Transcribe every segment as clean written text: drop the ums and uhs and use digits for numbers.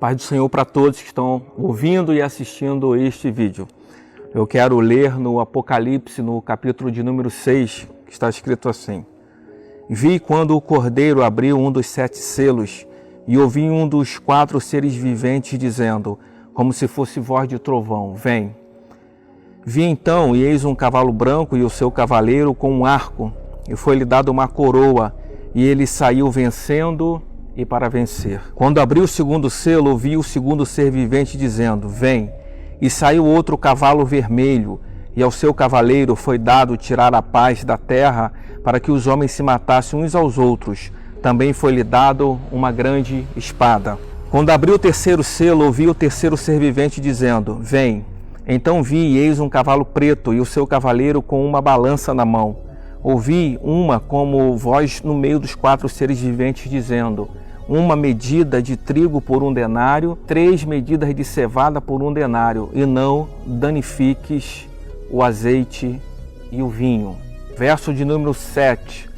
Paz do Senhor para todos que estão ouvindo e assistindo este vídeo. Eu quero ler no Apocalipse, no capítulo de número 6, que está escrito assim: Vi quando o Cordeiro abriu um dos 7 selos e ouvi um dos 4 seres viventes dizendo, como se fosse voz de trovão, vem. Vi então, e eis um cavalo branco e o seu cavaleiro com um arco, e foi-lhe dado uma coroa, e ele saiu vencendo e para vencer. Quando abriu o segundo selo, ouvi o segundo ser vivente dizendo, vem. E saiu outro cavalo vermelho, e ao seu cavaleiro foi dado tirar a paz da terra, para que os homens se matassem uns aos outros. Também foi-lhe dado uma grande espada. Quando abriu o terceiro selo, ouvi o terceiro ser vivente dizendo, vem. Então vi, e eis um cavalo preto, e o seu cavaleiro com uma balança na mão. Ouvi uma como voz no meio dos 4 seres viventes dizendo, uma medida de trigo por 1 denário, 3 medidas de cevada por 1 denário, e não danifiques o azeite e o vinho. Verso de número 7.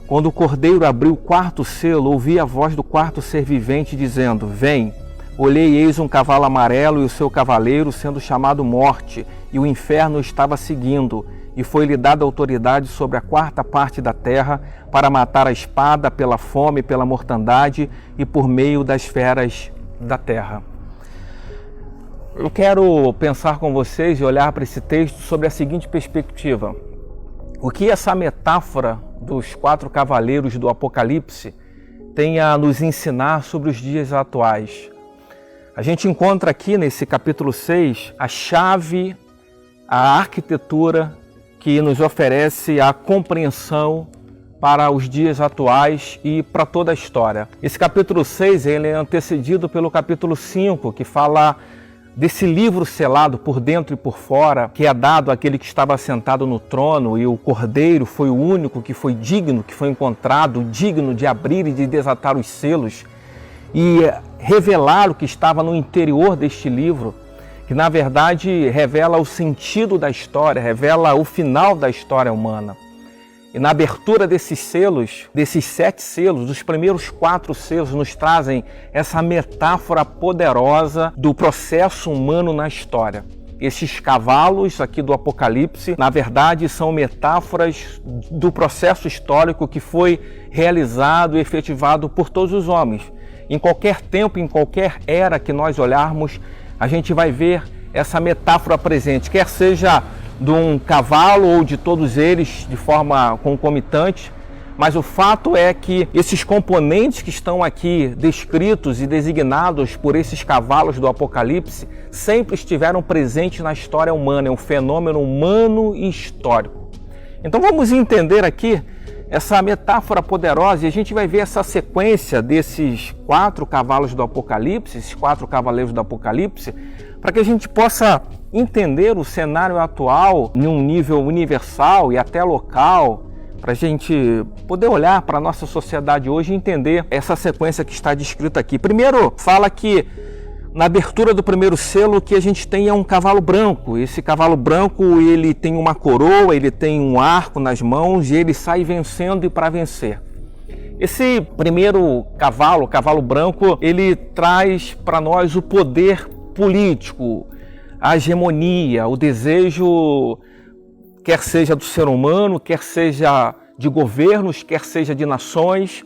Quando o Cordeiro abriu o 4º selo, ouvi a voz do 4º ser vivente dizendo, vem. Olhei e eis um cavalo amarelo e o seu cavaleiro sendo chamado Morte, e o inferno estava seguindo, e foi-lhe dada autoridade sobre a 4ª parte da terra para matar a espada pela fome, pela mortandade e por meio das feras da terra. Eu quero pensar com vocês e olhar para esse texto sobre a seguinte perspectiva. O que essa metáfora dos 4 cavaleiros do Apocalipse tem a nos ensinar sobre os dias atuais? A gente encontra aqui nesse capítulo 6 a chave, a arquitetura que nos oferece a compreensão para os dias atuais e para toda a história. Esse capítulo 6 ele é antecedido pelo capítulo 5, que fala desse livro selado por dentro e por fora, que é dado àquele que estava sentado no trono, e o Cordeiro foi o único que foi digno, que foi encontrado, digno de abrir e de desatar os selos e revelar o que estava no interior deste livro, que na verdade revela o sentido da história, revela o final da história humana. E na abertura desses selos, desses 7 selos, os primeiros 4 selos nos trazem essa metáfora poderosa do processo humano na história. Esses cavalos aqui do Apocalipse, na verdade, são metáforas do processo histórico que foi realizado e efetivado por todos os homens. Em qualquer tempo, em qualquer era que nós olharmos, a gente vai ver essa metáfora presente, quer seja de um cavalo ou de todos eles de forma concomitante, mas o fato é que esses componentes que estão aqui descritos e designados por esses cavalos do Apocalipse sempre estiveram presentes na história humana, é um fenômeno humano e histórico. Então vamos entender aqui essa metáfora poderosa e a gente vai ver essa sequência desses 4 cavalos do Apocalipse, esses 4 cavaleiros do Apocalipse, para que a gente possa entender o cenário atual em um nível universal e até local, para a gente poder olhar para a nossa sociedade hoje e entender essa sequência que está descrita aqui. Primeiro, fala que na abertura do primeiro selo o que a gente tem é um cavalo branco. Esse cavalo branco ele tem uma coroa, ele tem um arco nas mãos e ele sai vencendo e para vencer. Esse primeiro cavalo, o cavalo branco, ele traz para nós o poder político, a hegemonia, o desejo, quer seja do ser humano, quer seja de governos, quer seja de nações,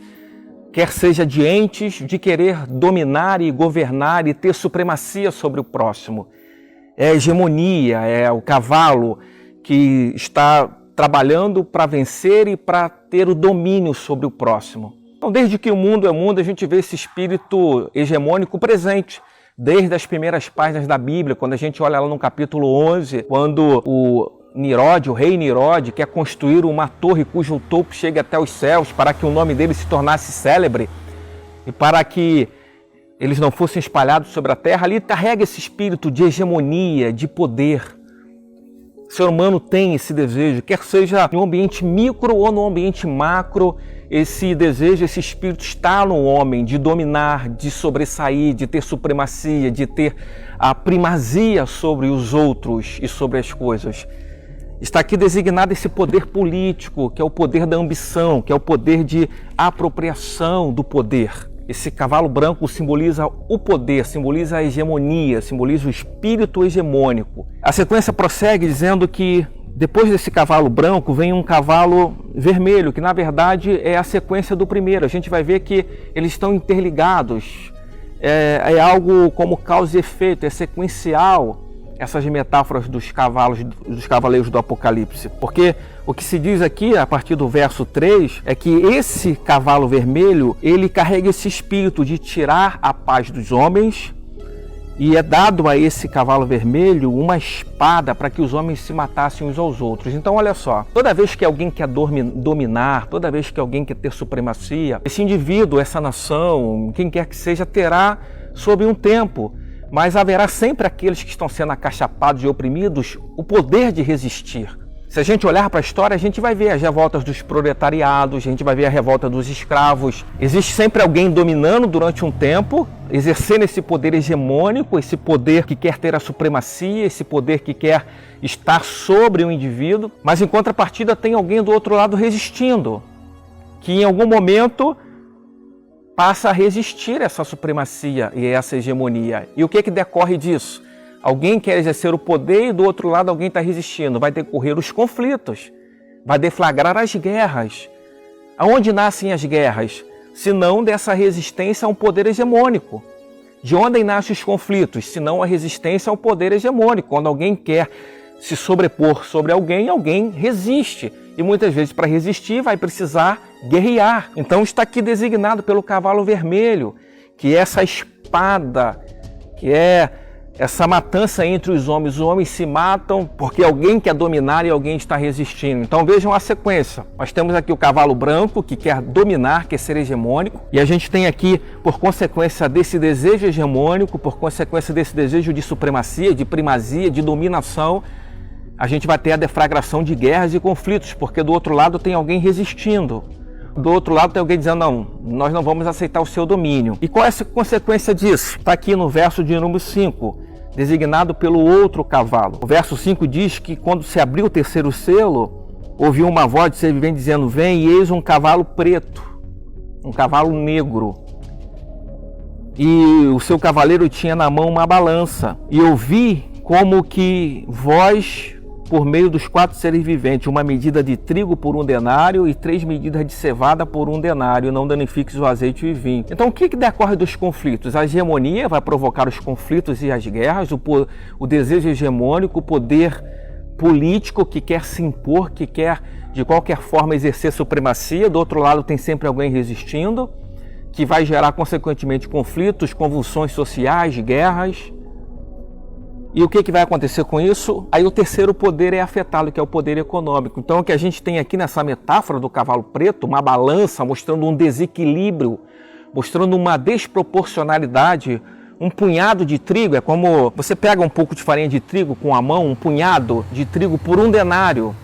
quer seja de entes, de querer dominar e governar e ter supremacia sobre o próximo. É a hegemonia, é o cavalo que está trabalhando para vencer e para ter o domínio sobre o próximo. Então, desde que o mundo é mundo, a gente vê esse espírito hegemônico presente. Desde as primeiras páginas da Bíblia, quando a gente olha lá no capítulo 11, quando o rei Nirode, quer construir uma torre cujo topo chegue até os céus para que o nome dele se tornasse célebre e para que eles não fossem espalhados sobre a terra, ali carrega esse espírito de hegemonia, de poder. O ser humano tem esse desejo, quer seja no ambiente micro ou no ambiente macro, esse desejo, esse espírito está no homem de dominar, de sobressair, de ter supremacia, de ter a primazia sobre os outros e sobre as coisas. Está aqui designado esse poder político, que é o poder da ambição, que é o poder de apropriação do poder. Esse cavalo branco simboliza o poder, simboliza a hegemonia, simboliza o espírito hegemônico. A sequência prossegue dizendo que depois desse cavalo branco vem um cavalo vermelho, que na verdade é a sequência do primeiro. A gente vai ver que eles estão interligados, é algo como causa e efeito, é sequencial essas metáforas dos cavaleiros do Apocalipse. Porque o que se diz aqui, a partir do verso 3, é que esse cavalo vermelho, ele carrega esse espírito de tirar a paz dos homens, e é dado a esse cavalo vermelho uma espada para que os homens se matassem uns aos outros. Então olha só, toda vez que alguém quer dominar, toda vez que alguém quer ter supremacia, esse indivíduo, essa nação, quem quer que seja, terá sob um tempo, mas haverá sempre aqueles que estão sendo acachapados e oprimidos o poder de resistir. Se a gente olhar para a história, a gente vai ver as revoltas dos proletariados, a gente vai ver a revolta dos escravos. Existe sempre alguém dominando durante um tempo, exercendo esse poder hegemônico, esse poder que quer ter a supremacia, esse poder que quer estar sobre o indivíduo, mas em contrapartida tem alguém do outro lado resistindo, que em algum momento passa a resistir essa supremacia e essa hegemonia. E o que decorre disso? Alguém quer exercer o poder e do outro lado alguém está resistindo. Vai decorrer os conflitos, vai deflagrar as guerras. Aonde nascem as guerras? Se não dessa resistência a um poder hegemônico. De onde nascem os conflitos? Se não a resistência ao poder hegemônico. Quando alguém quer se sobrepor sobre alguém, alguém resiste. E muitas vezes para resistir vai precisar guerrear. Então está aqui designado pelo cavalo vermelho, que é essa espada, que é essa matança entre os homens se matam porque alguém quer dominar e alguém está resistindo. Então vejam a sequência. Nós temos aqui o cavalo branco que quer dominar, quer ser hegemônico. E a gente tem aqui, por consequência desse desejo hegemônico, por consequência desse desejo de supremacia, de primazia, de dominação, a gente vai ter a deflagração de guerras e conflitos, porque do outro lado tem alguém resistindo. Do outro lado tem alguém dizendo, não, nós não vamos aceitar o seu domínio. E qual é a consequência disso? Está aqui no verso de número 5, designado pelo outro cavalo. O verso 5 diz que quando se abriu o terceiro selo, ouviu uma voz de ser vivente dizendo, vem, e eis um cavalo preto, um cavalo negro. E o seu cavaleiro tinha na mão uma balança. E ouvi como que voz por meio dos 4 seres viventes, uma medida de trigo por 1 denário e 3 medidas de cevada por 1 denário, não danifiques o azeite e o vinho. Então o que decorre dos conflitos? A hegemonia vai provocar os conflitos e as guerras, o desejo hegemônico, o poder político que quer se impor, que quer de qualquer forma exercer supremacia. Do outro lado tem sempre alguém resistindo, que vai gerar consequentemente conflitos, convulsões sociais, guerras. E o que vai acontecer com isso? Aí o terceiro poder é afetado, que é o poder econômico. Então o que a gente tem aqui nessa metáfora do cavalo preto, uma balança mostrando um desequilíbrio, mostrando uma desproporcionalidade. Um punhado de trigo, é como você pega um pouco de farinha de trigo com a mão, um punhado de trigo por 1 denário.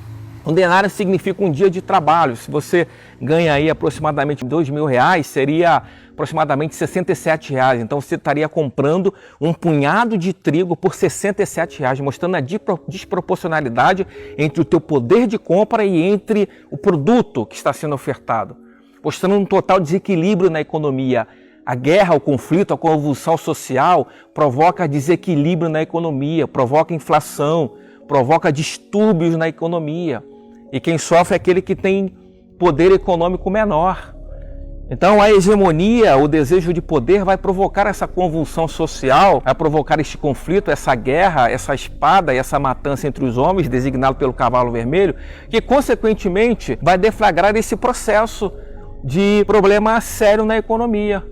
1 denário significa um dia de trabalho. Se você ganha aí aproximadamente R$2.000, seria aproximadamente R$67. Então você estaria comprando um punhado de trigo por R$67, mostrando a desproporcionalidade entre o teu poder de compra e entre o produto que está sendo ofertado. Mostrando um total desequilíbrio na economia. A guerra, o conflito, a convulsão social provoca desequilíbrio na economia, provoca inflação, provoca distúrbios na economia. E quem sofre é aquele que tem poder econômico menor. Então a hegemonia, o desejo de poder vai provocar essa convulsão social, vai provocar este conflito, essa guerra, essa espada e essa matança entre os homens, designado pelo cavalo vermelho, que consequentemente vai deflagrar esse processo de problema sério na economia.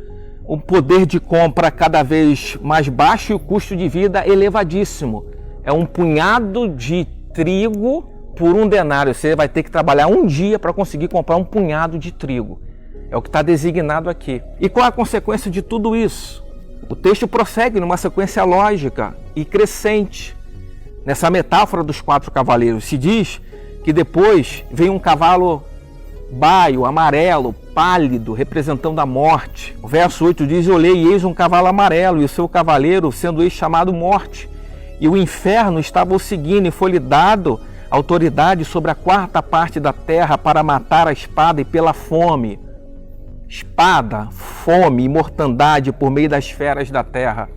O poder de compra cada vez mais baixo e o custo de vida elevadíssimo. É um punhado de trigo por 1 denário. Você vai ter que trabalhar um dia para conseguir comprar um punhado de trigo. É o que está designado aqui. E qual a consequência de tudo isso? O texto prossegue numa sequência lógica e crescente. Nessa metáfora dos 4 cavaleiros, se diz que depois vem um cavalo baio, amarelo, pálido, representando a morte. O verso 8 diz, olhei e eis um cavalo amarelo, e o seu cavaleiro, sendo este chamado Morte. E o inferno estava o seguindo, e foi-lhe dado autoridade sobre a 4ª parte da terra para matar a espada e pela fome. espada, fome e mortandade por meio das feras da terra.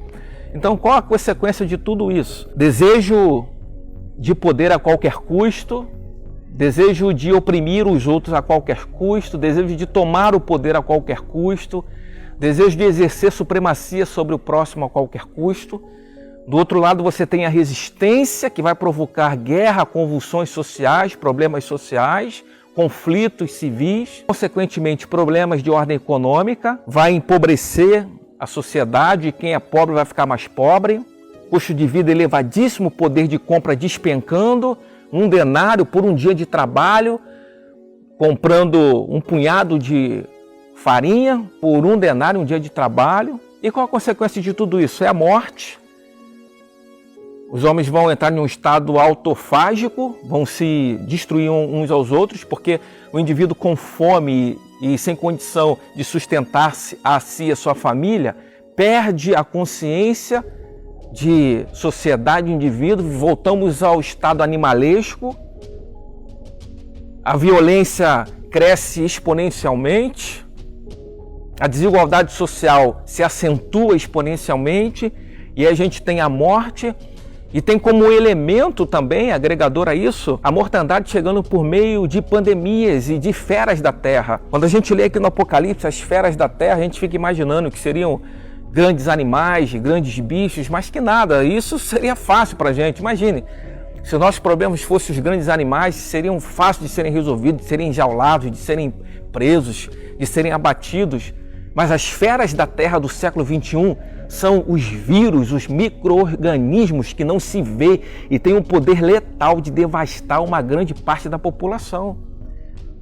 Então, qual a consequência de tudo isso? Desejo de poder a qualquer custo, desejo de oprimir os outros a qualquer custo, desejo de tomar o poder a qualquer custo, desejo de exercer supremacia sobre o próximo a qualquer custo. Do outro lado, você tem a resistência, que vai provocar guerra, convulsões sociais, problemas sociais, conflitos civis, consequentemente problemas de ordem econômica, vai empobrecer a sociedade e quem é pobre vai ficar mais pobre, custo de vida elevadíssimo, poder de compra despencando, um denário por um dia de trabalho, comprando um punhado de farinha por um denário, um dia de trabalho. E qual a consequência de tudo isso? É a morte. Os homens vão entrar em um estado autofágico, vão se destruir uns aos outros, porque o indivíduo com fome e sem condição de sustentar-se a si e a sua família, perde a consciência de sociedade, indivíduo, voltamos ao estado animalesco, a violência cresce exponencialmente, a desigualdade social se acentua exponencialmente e a gente tem a morte. E tem como elemento também, agregador a isso, a mortandade chegando por meio de pandemias e de feras da terra. Quando a gente lê aqui no Apocalipse as feras da terra, a gente fica imaginando que seriam grandes animais, grandes bichos, mas que nada, isso seria fácil para a gente. Imagine, se os nossos problemas fossem os grandes animais, seriam fáceis de serem resolvidos, de serem enjaulados, de serem presos, de serem abatidos. Mas as feras da terra do século XXI são os vírus, os micro-organismos que não se vê e têm um poder letal de devastar uma grande parte da população.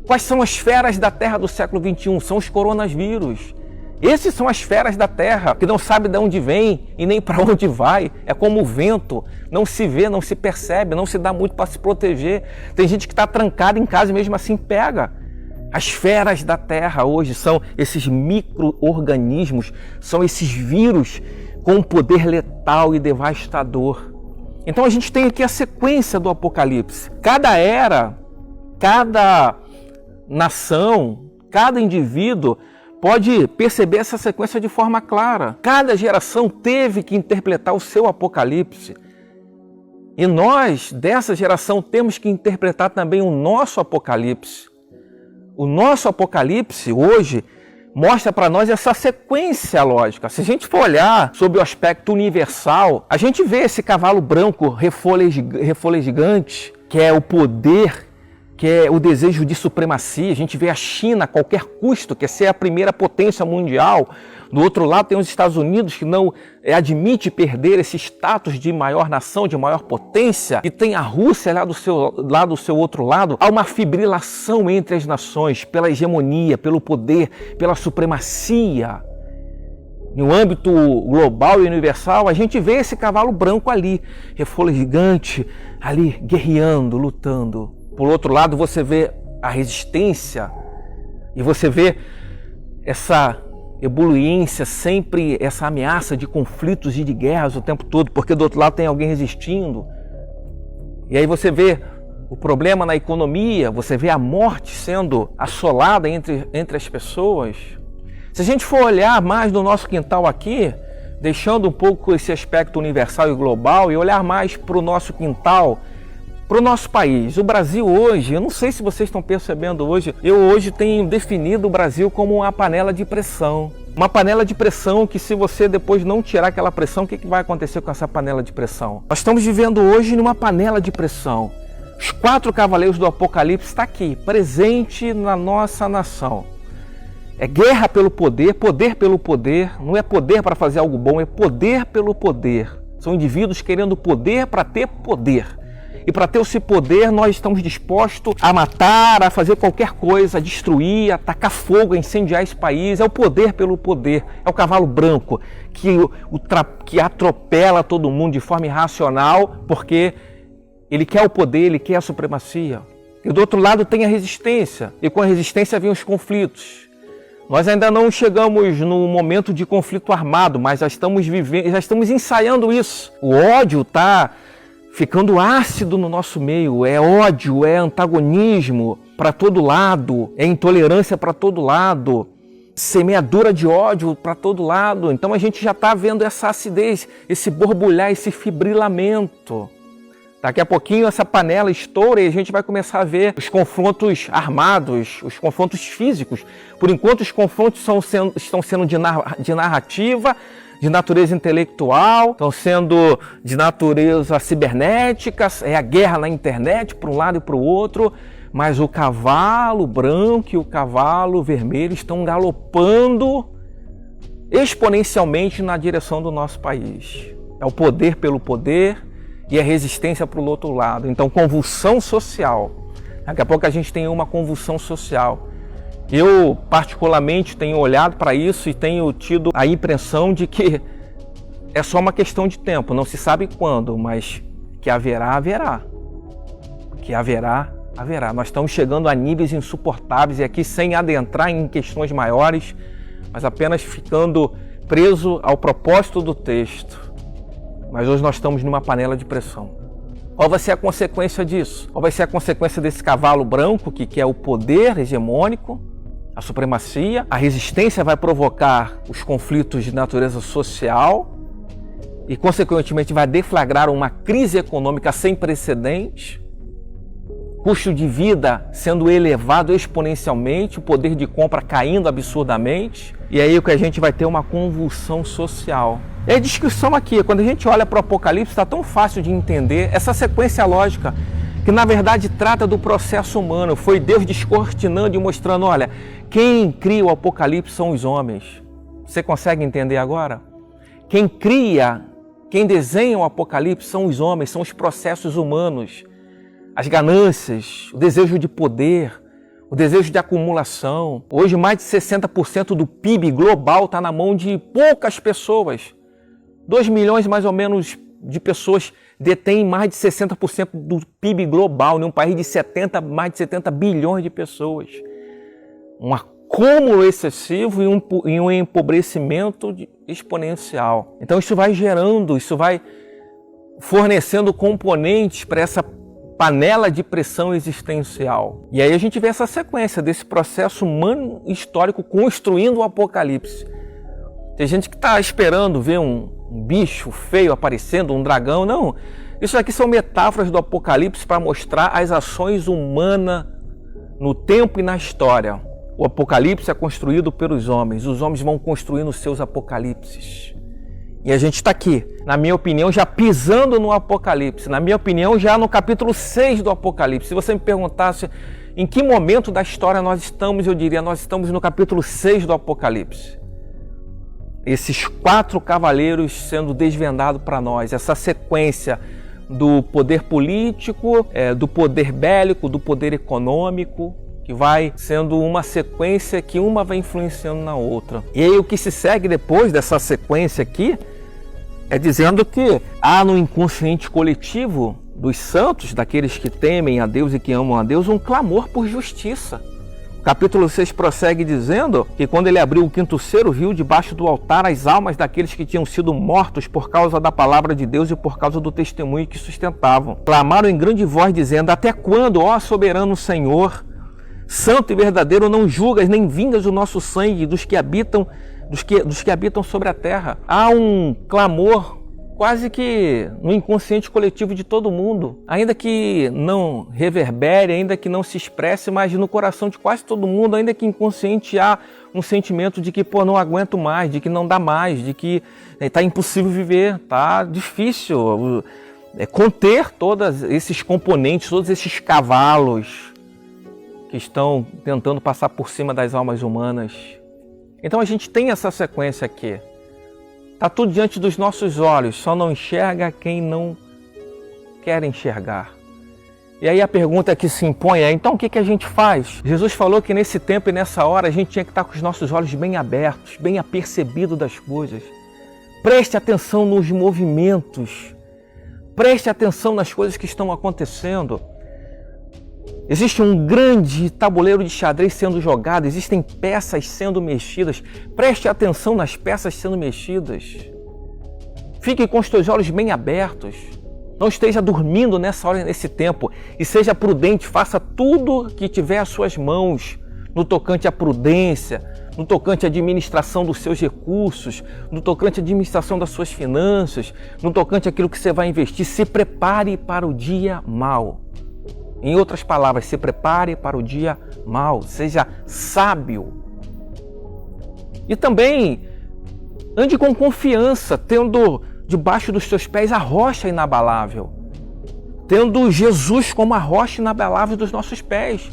Quais são as feras da terra do século XXI? São os coronavírus. Esses são as feras da terra, que não sabe de onde vem e nem para onde vai. É como o vento, não se vê, não se percebe, não se dá muito para se proteger. Tem gente que está trancada em casa e mesmo assim pega. As feras da terra hoje são esses micro-organismos, são esses vírus com um poder letal e devastador. Então a gente tem aqui a sequência do Apocalipse. Cada era, cada nação, cada indivíduo pode perceber essa sequência de forma clara. Cada geração teve que interpretar o seu Apocalipse. E nós, dessa geração, temos que interpretar também o nosso Apocalipse. O nosso Apocalipse hoje mostra para nós essa sequência lógica. Se a gente for olhar sob o aspecto universal, a gente vê esse cavalo branco refulgente, que é o poder, que é o desejo de supremacia. A gente vê a China a qualquer custo, quer ser a primeira potência mundial. Do outro lado tem os Estados Unidos, que não admite perder esse status de maior nação, de maior potência. E tem a Rússia lá do seu outro lado. Há uma fibrilação entre as nações pela hegemonia, pelo poder, pela supremacia. No âmbito global e universal, a gente vê esse cavalo branco ali, refulgente, ali guerreando, lutando. Por outro lado, você vê a resistência e você vê essa ebuliência, sempre essa ameaça de conflitos e de guerras o tempo todo, porque do outro lado tem alguém resistindo. E aí você vê o problema na economia, você vê a morte sendo assolada entre as pessoas. Se a gente for olhar mais no nosso quintal aqui, deixando um pouco esse aspecto universal e global e olhar mais para o nosso quintal, para o nosso país. O Brasil hoje, eu não sei se vocês estão percebendo hoje, eu hoje tenho definido o Brasil como uma panela de pressão. Uma panela de pressão que, se você depois não tirar aquela pressão, o que vai acontecer com essa panela de pressão? Nós estamos vivendo hoje numa panela de pressão. Os 4 cavaleiros do Apocalipse estão aqui, presente na nossa nação. É guerra pelo poder, poder pelo poder, não é poder para fazer algo bom, é poder pelo poder. São indivíduos querendo poder para ter poder. E para ter esse poder, nós estamos dispostos a matar, a fazer qualquer coisa, a destruir, a tacar fogo, a incendiar esse país. É o poder pelo poder. É o cavalo branco que atropela todo mundo de forma irracional, porque ele quer o poder, ele quer a supremacia. E do outro lado tem a resistência. E com a resistência vem os conflitos. Nós ainda não chegamos no momento de conflito armado, mas já estamos ensaiando isso. O ódio está ficando ácido no nosso meio, é ódio, é antagonismo para todo lado, é intolerância para todo lado. semeadura de ódio para todo lado. Então a gente já está vendo essa acidez, esse borbulhar, esse fibrilamento. Daqui a pouquinho essa panela estoura e a gente vai começar a ver os confrontos armados, os confrontos físicos. Por enquanto os confrontos estão sendo de narrativa, de natureza intelectual, estão sendo de natureza cibernética, é a guerra na internet para um lado e para o outro, mas o cavalo branco e o cavalo vermelho estão galopando exponencialmente na direção do nosso país. É o poder pelo poder e a resistência para o outro lado. Então, convulsão social. Daqui a pouco a gente tem uma convulsão social. Eu, particularmente, tenho olhado para isso e tenho tido a impressão de que é só uma questão de tempo. Não se sabe quando, mas que haverá. Que haverá. Nós estamos chegando a níveis insuportáveis e aqui sem adentrar em questões maiores, mas apenas ficando preso ao propósito do texto. Mas hoje nós estamos numa panela de pressão. Qual vai ser a consequência disso? Qual vai ser a consequência desse cavalo branco que é o poder hegemônico, a supremacia? A resistência vai provocar os conflitos de natureza social e, consequentemente, vai deflagrar uma crise econômica sem precedentes, custo de vida sendo elevado exponencialmente, o poder de compra caindo absurdamente, e aí o que a gente vai ter uma convulsão social. E a descrição aqui, quando a gente olha para o Apocalipse, está tão fácil de entender essa sequência lógica, que na verdade trata do processo humano. Foi Deus descortinando e mostrando, olha, quem cria o Apocalipse são os homens. Você consegue entender agora? Quem cria, quem desenha o Apocalipse são os homens, são os processos humanos. As ganâncias, o desejo de poder, o desejo de acumulação. Hoje mais de 60% do PIB global está na mão de poucas pessoas. 2 milhões mais ou menos de pessoas detêm mais de 60% do PIB global, em um país de mais de 70 bilhões de pessoas. Um acúmulo excessivo e um empobrecimento exponencial. Então isso vai gerando, isso vai fornecendo componentes para essa panela de pressão existencial. E aí a gente vê essa sequência desse processo humano histórico construindo o Apocalipse. Tem gente que está esperando ver um bicho feio aparecendo, um dragão. Não, isso aqui são metáforas do Apocalipse para mostrar as ações humanas no tempo e na história. O Apocalipse é construído pelos homens, os homens vão construindo os seus apocalipses. E a gente está aqui, na minha opinião, já pisando no Apocalipse. Na minha opinião, já no capítulo 6 do Apocalipse. Se você me perguntasse em que momento da história nós estamos, eu diria, nós estamos no capítulo 6 do Apocalipse. Esses 4 cavaleiros sendo desvendados para nós. Essa sequência do poder político, do poder bélico, do poder econômico, que vai sendo uma sequência que uma vai influenciando na outra. E aí o que se segue depois dessa sequência aqui é dizendo que há no inconsciente coletivo dos santos, daqueles que temem a Deus e que amam a Deus, um clamor por justiça. O capítulo 6 prossegue dizendo que quando ele abriu o 5º selo, viu debaixo do altar as almas daqueles que tinham sido mortos por causa da palavra de Deus e por causa do testemunho que sustentavam. Clamaram em grande voz dizendo: até quando, ó soberano Senhor, santo e verdadeiro, não julgas nem vingas o nosso sangue dos que habitam sobre a terra? Há um clamor quase que no inconsciente coletivo de todo mundo, ainda que não reverbere, ainda que não se expresse, mas no coração de quase todo mundo, ainda que inconsciente, há um sentimento de que não aguento mais, de que não dá mais, de que está impossível viver, está difícil conter todos esses componentes, todos esses cavalos que estão tentando passar por cima das almas humanas. Então a gente tem essa sequência aqui. Está tudo diante dos nossos olhos, só não enxerga quem não quer enxergar. E aí a pergunta que se impõe é: então o que a gente faz? Jesus falou que nesse tempo e nessa hora a gente tinha que estar com os nossos olhos bem abertos, bem apercebido das coisas. Preste atenção nos movimentos, preste atenção nas coisas que estão acontecendo. Existe um grande tabuleiro de xadrez sendo jogado, existem peças sendo mexidas. Preste atenção nas peças sendo mexidas. Fique com os teus olhos bem abertos. Não esteja dormindo nessa hora, nesse tempo. E seja prudente, faça tudo que tiver às suas mãos. no tocante à prudência, no tocante à administração dos seus recursos, no tocante à administração das suas finanças, no tocante àquilo que você vai investir. Se prepare para o dia mau. Em outras palavras, se prepare para o dia mau, seja sábio. E também ande com confiança, tendo debaixo dos seus pés a rocha inabalável, tendo Jesus como a rocha inabalável dos nossos pés,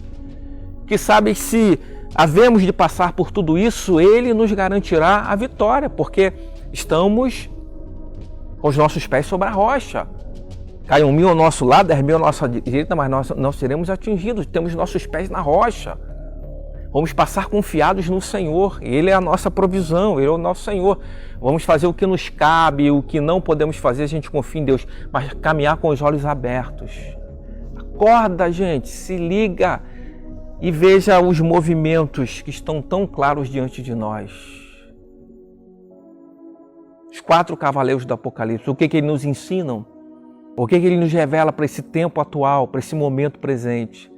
que sabe se havemos de passar por tudo isso, Ele nos garantirá a vitória, porque estamos com os nossos pés sobre a rocha. Cai 1.000 ao nosso lado, 10.000 à nossa direita, mas nós não seremos atingidos, temos nossos pés na rocha. Vamos passar confiados no Senhor, Ele é a nossa provisão, Ele é o nosso Senhor. Vamos fazer o que nos cabe, o que não podemos fazer, a gente confia em Deus, mas caminhar com os olhos abertos. Acorda, gente, se liga e veja os movimentos que estão tão claros diante de nós. Os 4 cavaleiros do Apocalipse, o que eles nos ensinam? O que ele nos revela para esse tempo atual, para esse momento presente?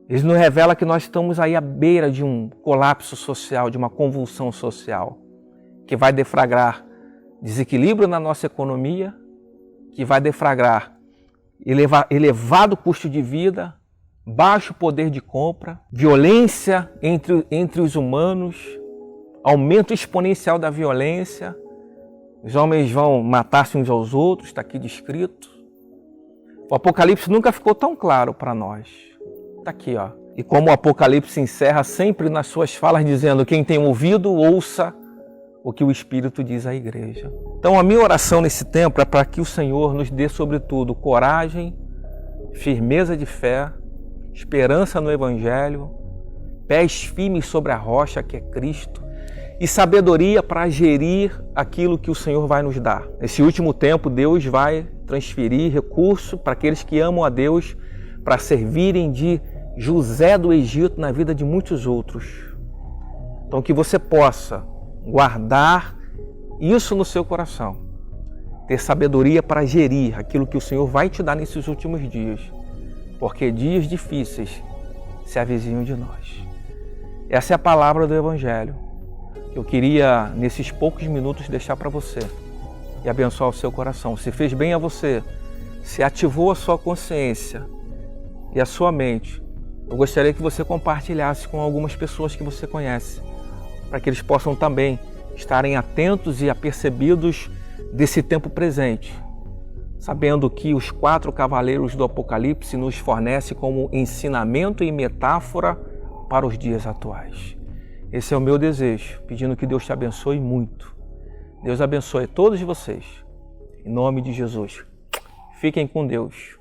Eles nos revelam que nós estamos aí à beira de um colapso social, de uma convulsão social, que vai deflagrar desequilíbrio na nossa economia, que vai deflagrar elevado custo de vida, baixo poder de compra, violência entre os humanos, aumento exponencial da violência. Os homens vão matar-se uns aos outros, está aqui descrito. O Apocalipse nunca ficou tão claro para nós. Está aqui, ó. E como o Apocalipse encerra sempre nas suas falas dizendo: quem tem ouvido, ouça o que o Espírito diz à igreja. Então a minha oração nesse tempo é para que o Senhor nos dê, sobretudo, coragem, firmeza de fé, esperança no Evangelho, pés firmes sobre a rocha que é Cristo, e sabedoria para gerir aquilo que o Senhor vai nos dar. Nesse último tempo, Deus vai transferir recurso para aqueles que amam a Deus, para servirem de José do Egito na vida de muitos outros. Então que você possa guardar isso no seu coração, ter sabedoria para gerir aquilo que o Senhor vai te dar nesses últimos dias, porque dias difíceis se avizinham de nós. Essa é a palavra do Evangelho que eu queria, nesses poucos minutos, deixar para você e abençoar o seu coração. Se fez bem a você, se ativou a sua consciência e a sua mente, eu gostaria que você compartilhasse com algumas pessoas que você conhece, para que eles possam também estarem atentos e apercebidos desse tempo presente, sabendo que os 4 cavaleiros do Apocalipse nos fornecem como ensinamento e metáfora para os dias atuais. Esse é o meu desejo, pedindo que Deus te abençoe muito. Deus abençoe todos vocês. Em nome de Jesus. Fiquem com Deus.